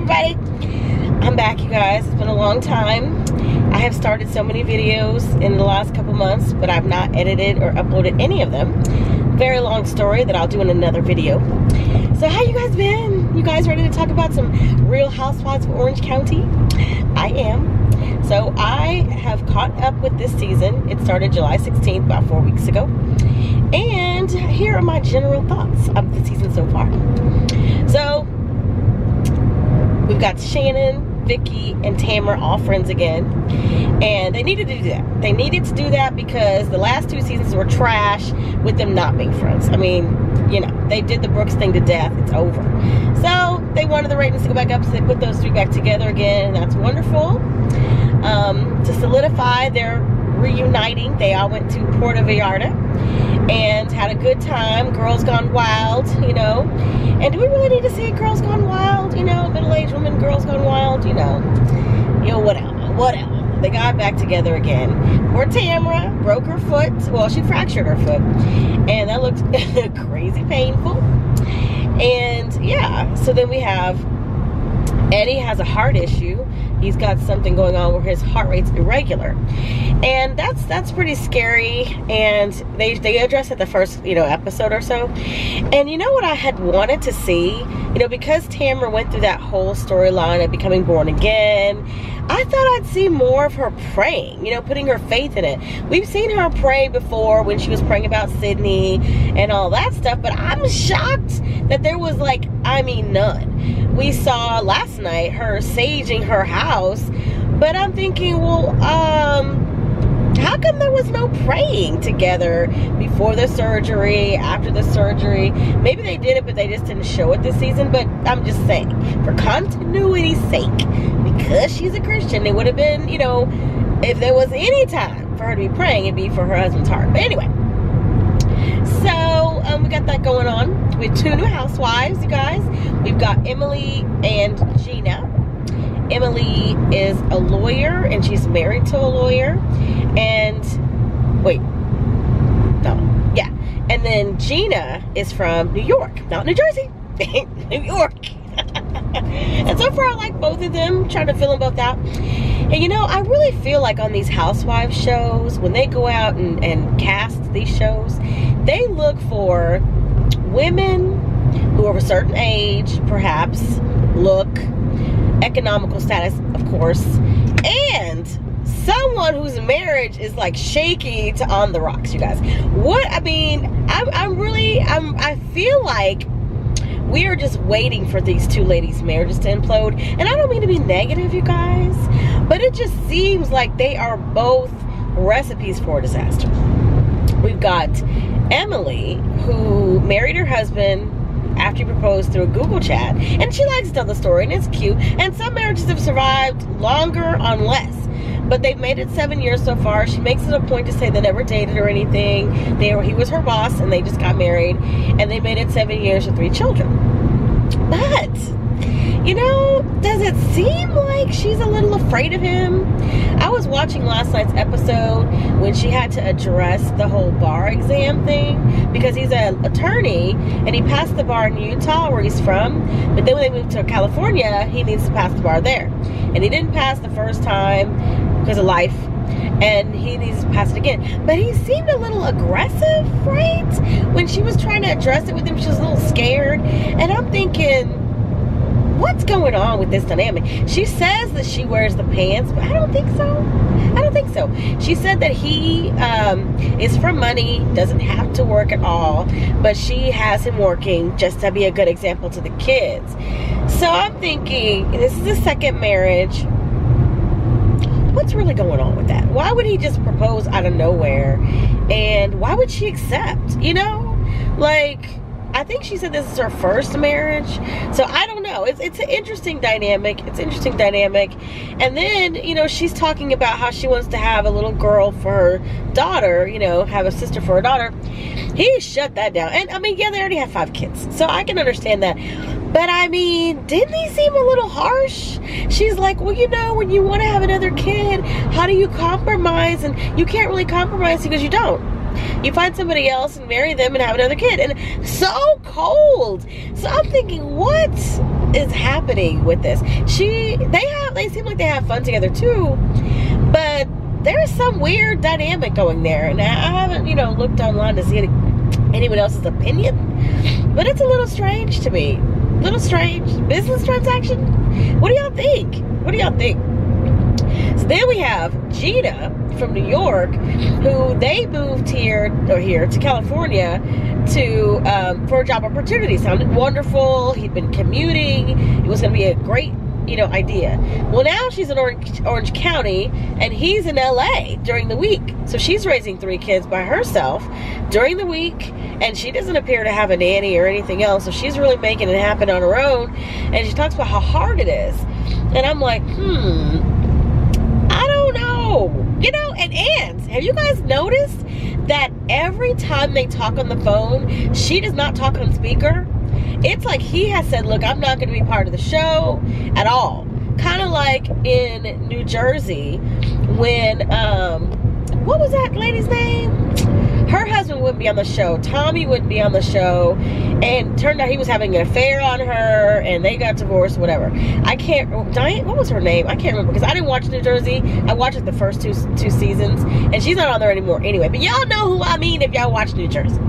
everybody? I'm back, you guys. It's been a long time. I have started so many videos in the last couple months, but I've not edited or uploaded any of them. Very long story that I'll do in another video. So how you guys been? You guys ready to talk about some Real Housewives of Orange County? I am. So I have caught up with this season. It started July 16th, about 4 weeks ago. And here are my general thoughts of the season so far. So we've got Shannon, Vicki, and Tamara all friends again. And they needed to do that. They needed to do that because the last two seasons were trash with them not being friends. I mean, you know, they did the Brooks thing to death. It's over. So they wanted the ratings to go back up, so they put those three back together again, and that's wonderful. To solidify their reuniting, they all went to Puerto Vallarta and had a good time. Girls Gone Wild, you know. And do we really need to see Girls Gone Wild? You know, middle-aged women, Girls Gone Wild, you know, whatever. They got back together again. Poor Tamara broke her foot. Well, she fractured her foot. And that looked crazy painful. And yeah, so then we have Eddie has a heart issue. He's got something going on where his heart rate's irregular. And that's pretty scary. And they address it the first, you know, episode or so. And you know what I had wanted to see? You know, because Tamara went through that whole storyline of becoming born again, I thought I'd see more of her praying, you know, putting her faith in it. We've seen her pray before when she was praying about Sydney and all that stuff, but I'm shocked that there was, like, I mean, none. We saw last night her saging her house, but I'm thinking, well, how come there was no praying together before the surgery, after the surgery? Maybe they did it, but they just didn't show it this season. But I'm just saying, for continuity's sake, because she's a Christian, it would have been, you know, if there was any time for her to be praying, it'd be for her husband's heart. But anyway, so we got that going on. We have two new housewives, you guys. We've got Emily and Gina. Emily is a lawyer, and she's married to a lawyer. And and then Gina is from New York, not New Jersey. New York. And so far I like both of them, trying to fill them both out. And you know, I really feel like on these housewives shows, when they go out and cast these shows, they look for women who are of a certain age, perhaps, look, economical status, of course, and someone whose marriage is like shaky to on the rocks, you guys. I mean, I feel like we are just waiting for these two ladies' marriages to implode. And I don't mean to be negative, you guys, but it just seems like they are both recipes for disaster. We've got Emily, who married her husband after he proposed through a Google chat, and she likes to tell the story, and it's cute. And some marriages have survived longer on less, but they've made it 7 years so far. She makes it a point to say they never dated or anything. He was her boss, and they just got married, and they made it 7 years with 3 children. But, you know, does it seem like she's a little afraid of him? I was watching last night's episode when she had to address the whole bar exam thing, because he's an attorney and he passed the bar in Utah, where he's from, but then when they moved to California, he needs to pass the bar there. And he didn't pass the first time because of life, and he needs to pass it again. But he seemed a little aggressive, right? When she was trying to address it with him, she was a little scared. And I'm thinking, what's going on with this dynamic? She says that she wears the pants, but I don't think so. I don't think so. She said that he is for money, doesn't have to work at all, but she has him working just to be a good example to the kids. So I'm thinking, this is a second marriage. What's really going on with that? Why would he just propose out of nowhere? And why would she accept? You know? Like, I think she said this is her first marriage. So I don't know. It's an interesting dynamic. It's an interesting dynamic. And then, you know, she's talking about how she wants to have a little girl for her daughter, you know, have a sister for her daughter. He shut that down. And I mean, yeah, they already have 5 kids. So I can understand that. But I mean, didn't he seem a little harsh? She's like, well, you know, when you want to have another kid, how do you compromise? And you can't really compromise because you don't. You find somebody else and marry them and have another kid. And so cold. So I'm thinking, what is happening with this? They seem like they have fun together too, but there's some weird dynamic going there. And I haven't, looked online to see anyone else's opinion, but it's a little strange to me. A little strange. Business transaction? What do y'all think? So then we have Gina from New York, who they moved here to California for a job opportunity. Sounded wonderful. He'd been commuting. It was going to be a great, idea. Well, now she's in Orange County, and he's in LA during the week. So she's raising 3 kids by herself during the week, and she doesn't appear to have a nanny or anything else. So she's really making it happen on her own. And she talks about how hard it is. And I'm like, I don't know. And have you guys noticed that every time they talk on the phone, she does not talk on speaker? It's like he has said, look, I'm not going to be part of the show at all. Kind of like in New Jersey when, what was that lady's name? Her husband wouldn't be on the show. Tommy wouldn't be on the show. And turned out he was having an affair on her, and they got divorced, whatever. Diane, what was her name? I can't remember, because I didn't watch New Jersey. I watched the first two seasons, and she's not on there anymore anyway. But y'all know who I mean if y'all watch New Jersey.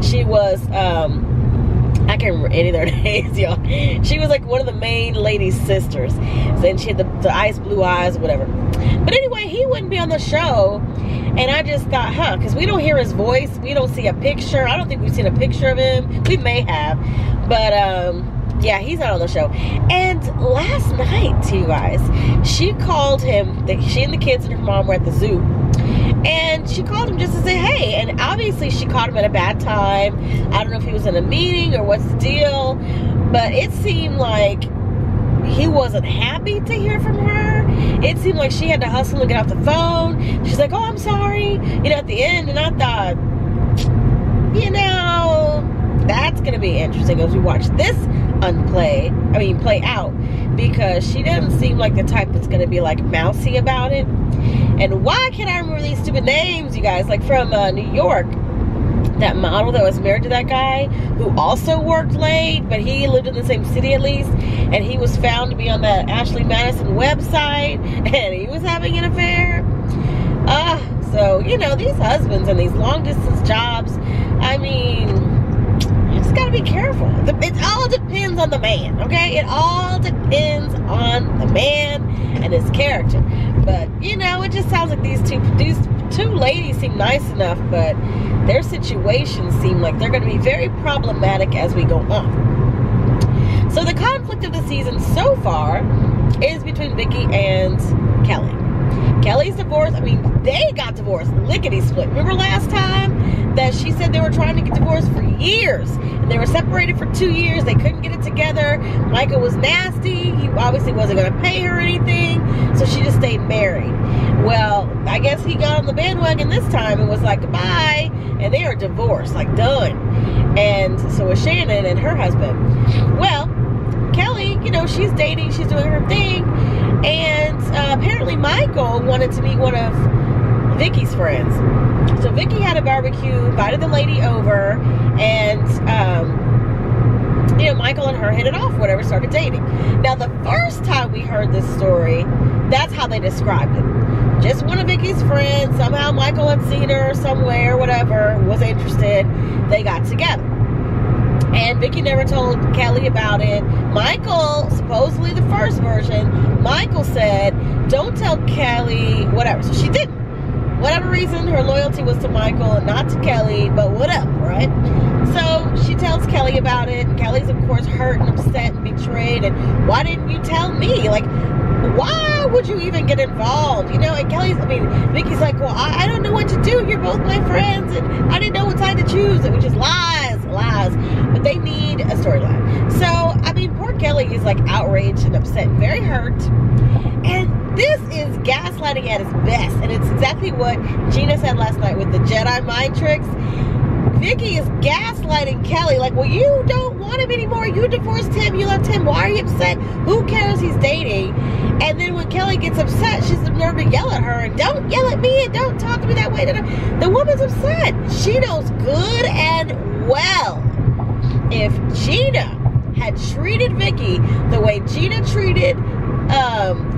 She was, I can't remember any of their names, y'all. She was like one of the main lady's sisters. And she had the ice blue eyes, whatever. But anyway, he wouldn't be on the show. And I just thought, because we don't hear his voice. We don't see a picture. I don't think we've seen a picture of him. We may have. But, yeah, he's not on the show. And last night, you guys, she called him. She and the kids and her mom were at the zoo. And she called him just to say, hey. And obviously she caught him at a bad time. I don't know if he was in a meeting or what's the deal. But it seemed like he wasn't happy to hear from her. It seemed like she had to hustle and get off the phone. She's like, oh, I'm sorry. At the end. And I thought, that's going to be interesting as we watch this play out. Because she doesn't seem like the type that's going to be like mousy about it. And why can't I remember these stupid names, you guys? Like from New York, that model that was married to that guy who also worked late, but he lived in the same city at least, and he was found to be on that Ashley Madison website, and he was having an affair. So, these husbands and these long distance jobs, you just gotta be careful. It all depends on the man, okay? It all depends on the man and his character. But, it just sounds like these two ladies seem nice enough, but their situations seem like they're going to be very problematic as we go on. So the conflict of the season so far is between Vicki and Kelly. Kelly's divorced. They got divorced. Lickety-split. Remember last time that she said they were trying to get divorced for years? And they were separated for 2 years. They couldn't get it together. Michael was nasty. He obviously wasn't going to pay her anything. So she just stayed married. Well, I guess he got on the bandwagon this time and was like, goodbye. And they are divorced. Like, done. And so is Shannon and her husband. Well, Kelly, she's dating. She's doing her thing. And apparently Michael wanted to meet one of Vicki's friends. So Vicki had a barbecue, invited the lady over, and Michael and her hit it off, whatever, started dating. Now, the first time we heard this story, that's how they described it. Just one of Vicki's friends, somehow Michael had seen her somewhere, whatever, was interested, they got together. And Vicki never told Kelly about it. Michael, supposedly the first version, Michael said, don't tell Kelly, whatever. So she didn't. Whatever reason, her loyalty was to Michael and not to Kelly, but whatever, right? So she tells Kelly about it. And Kelly's, of course, hurt and upset and betrayed. And why didn't you tell me? Like, why would you even get involved? And Kelly's, Vicki's like, well, I don't know what to do. You're both my friends. And I didn't know what side to choose. It was just lies. But they need a storyline. So, poor Kelly is like outraged and upset and very hurt. And this is gaslighting at its best. And it's exactly what Gina said last night with the Jedi mind tricks. Vicki is gaslighting Kelly, like, well, you don't want him anymore. You divorced him. You left him. Why are you upset? Who cares he's dating? And then when Kelly gets upset, she's the nerve to yell at her. And don't yell at me and don't talk to me that way. The woman's upset. She knows good and well. If Gina had treated Vicki the way Gina treated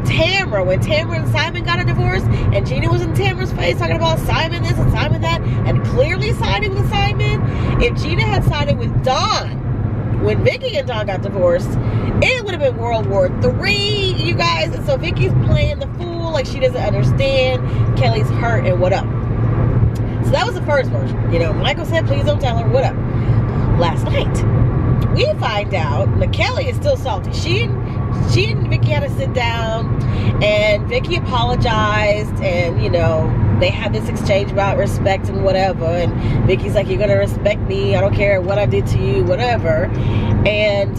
Tamara, when Tamara and Simon got a divorce, and Gina was in Tamara's face talking about Simon this and Simon that, and clearly siding with Simon. If Gina had sided with Dawn when Vicki and Dawn got divorced, it would have been World War III, you guys. And so Vicki's playing the fool, like she doesn't understand Kelly's hurt and what up. So that was the first version. You know, Michael said, please don't tell her what up. Last night, we find out that Kelly is still salty. She and Vicki had to sit down, and Vicki apologized, and, you know, they had this exchange about respect and whatever, and Vicki's like, you're gonna respect me, I don't care what I did to you, whatever. And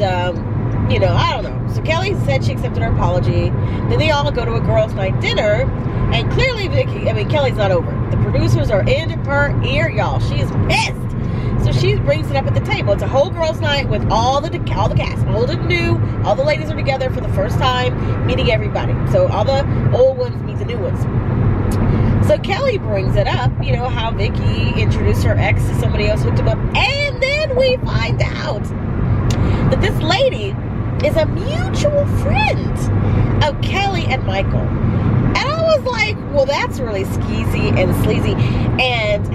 you know, I don't know. So Kelly said she accepted her apology. Then they all go to a girls' night dinner, and clearly Kelly's not over it. The producers are in her ear, y'all. She is pissed. So she brings it up at the table. It's a whole girls' night with all the cast, old and new. All the ladies are together for the first time, meeting everybody. So all the old ones meet the new ones. So Kelly brings it up, you know, how Vicki introduced her ex to somebody else, hooked him up, and then we find out that this lady is a mutual friend of Kelly and Michael. And I was like, well, that's really skeezy and sleazy. And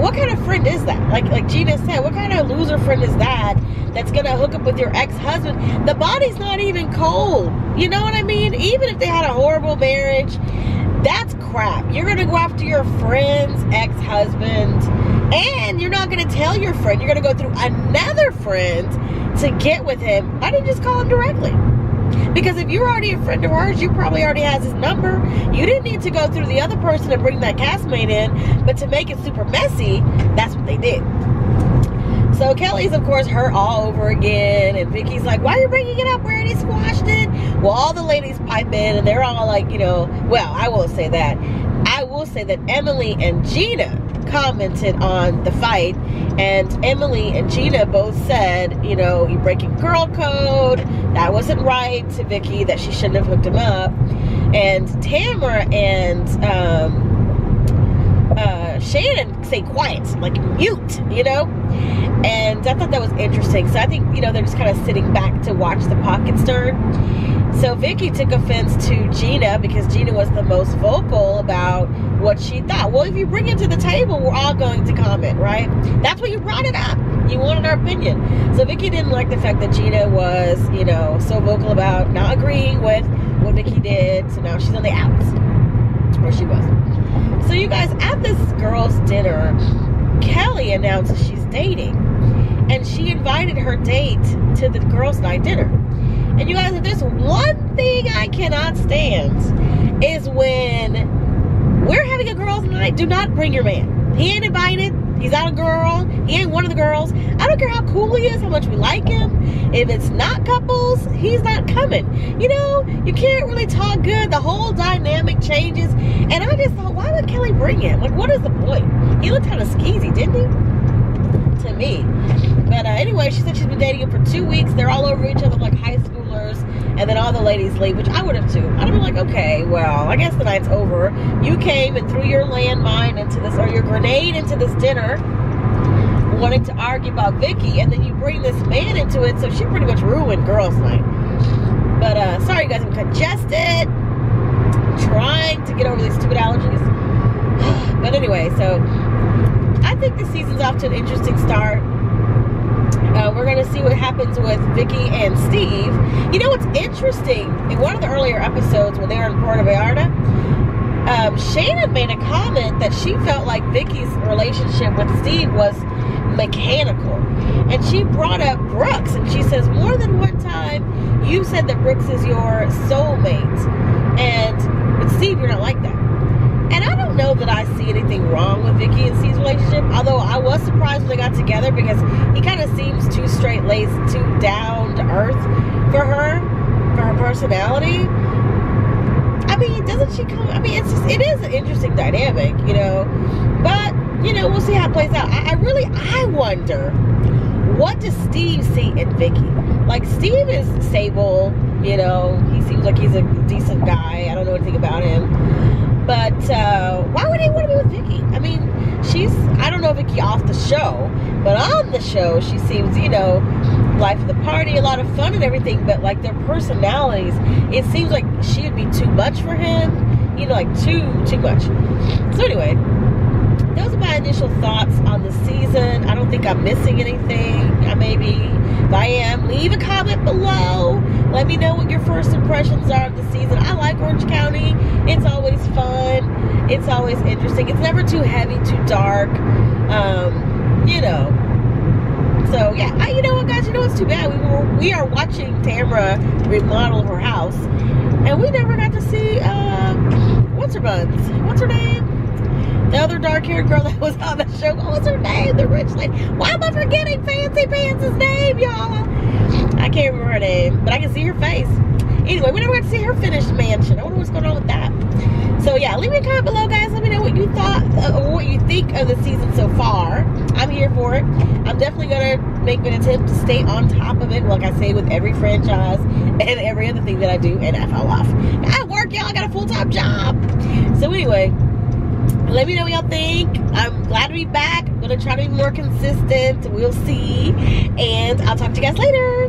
what kind of friend is that? Like Gina said, what kind of loser friend is that that's gonna hook up with your ex-husband? The body's not even cold. You know what I mean? Even if they had a horrible marriage, that's crap. You're gonna go after your friend's ex-husband, and you're not gonna tell your friend. You're gonna go through another friend to get with him. Why didn't you just call him directly? Because if you're already a friend of hers, you probably already has his number. You didn't need to go through the other person and bring that castmate in, but to make it super messy, that's what they did. So Kelly's, of course, hurt all over again, and Vicki's like, why are you bringing it up? We already squashed it. Well, all the ladies pipe in, and they're all like, you know, well, I won't say that. I will say that Emily and Gina commented on the fight, and Emily and Gina both said, you know, you're breaking girl code, that wasn't right to Vicki, that she shouldn't have hooked him up. And Tamara and Shannon say quiet, like mute, you know. And I thought that was interesting. So I think, you know, they're just kind of sitting back to watch the pot get stirred. So Vicki took offense to Gina because Gina was the most vocal about what she thought. Well, if you bring it to the table, we're all going to comment, right? That's why you brought it up. You wanted our opinion. So Vicki didn't like the fact that Gina was, you know, so vocal about not agreeing with what Vicki did. So now she's on the outs. Or she was. So you guys, at this girls' dinner, Kelly announces she's dating. And she invited her date to the girls' night dinner. And you guys, if there's one thing I cannot stand, is when we're having a girls' night, do not bring your man. He ain't invited. He's not a girl. He ain't one of the girls. I don't care how cool he is, how much we like him. If it's not couples, he's not coming. You know, you can't really talk good. The whole dynamic changes. And I just thought, why would Kelly bring him? Like, what is the point? He looked kind of skeezy, didn't he? To me. But anyway, she said she's been dating him for 2 weeks. They're all over each other like high schoolers. And then all the ladies leave, which I would have too. I'd have been like, okay, well, I guess the night's over. You came and threw your landmine into this, or your grenade into this dinner, wanting to argue about Vicki, and then you bring this man into it, so she pretty much ruined girls' night. But sorry you guys, I'm congested. Trying to get over these stupid allergies. But anyway, so I think the season's off to an interesting start. We're going to see what happens with Vicki and Steve. You know what's interesting? In one of the earlier episodes when they were in Puerto Vallarta, Shannon made a comment that she felt like Vicki's relationship with Steve was mechanical. And she brought up Brooks, and she says, more than one time, you said that Brooks is your soulmate. And with Steve, you're not like that. And I don't know that I see anything wrong with Vicki and Steve's relationship, although I was surprised when they got together because he kind of seems too straight-laced, too down-to-earth for her personality. I mean, doesn't she come, I mean, it is an interesting dynamic, you know, but you know, we'll see how it plays out. I wonder, what does Steve see in Vicki? Like, Steve is stable, you know, he seems like he's a decent guy. I don't know anything about him. But why would he want to be with Vicki? I mean, I don't know Vicki off the show, but on the show, she seems, you know, life of the party, a lot of fun and everything, but like their personalities, it seems like she would be too much for him, you know, like too much. So anyway, those are my initial thoughts on the season. I don't think I'm missing anything. I maybe, if I am, leave a comment below. Let me know what your first impressions are of the season. I like Orange County. It's always fun. It's always interesting. It's never too heavy, too dark. You know. So yeah, you know what, guys? You know what's too bad? We are watching Tamra remodel her house, and we never got to see what's her buns? What's her name? The other dark-haired girl that was on the show. What was her name? The rich lady. Why am I forgetting Fancy Pants' name, y'all? I can't remember her name, but I can see her face. Anyway, we never got to see her finished mansion. I wonder what's going on with that. So yeah, leave me a comment below, guys. Let me know what you thought or what you think of the season so far. I'm here for it. I'm definitely gonna make an attempt to stay on top of it, like I say with every franchise and every other thing that I do, and I fell off. I work, y'all. I got a full-time job. So anyway, let me know what y'all think. I'm glad to be back. I'm gonna try to be more consistent. We'll see, and I'll talk to you guys later.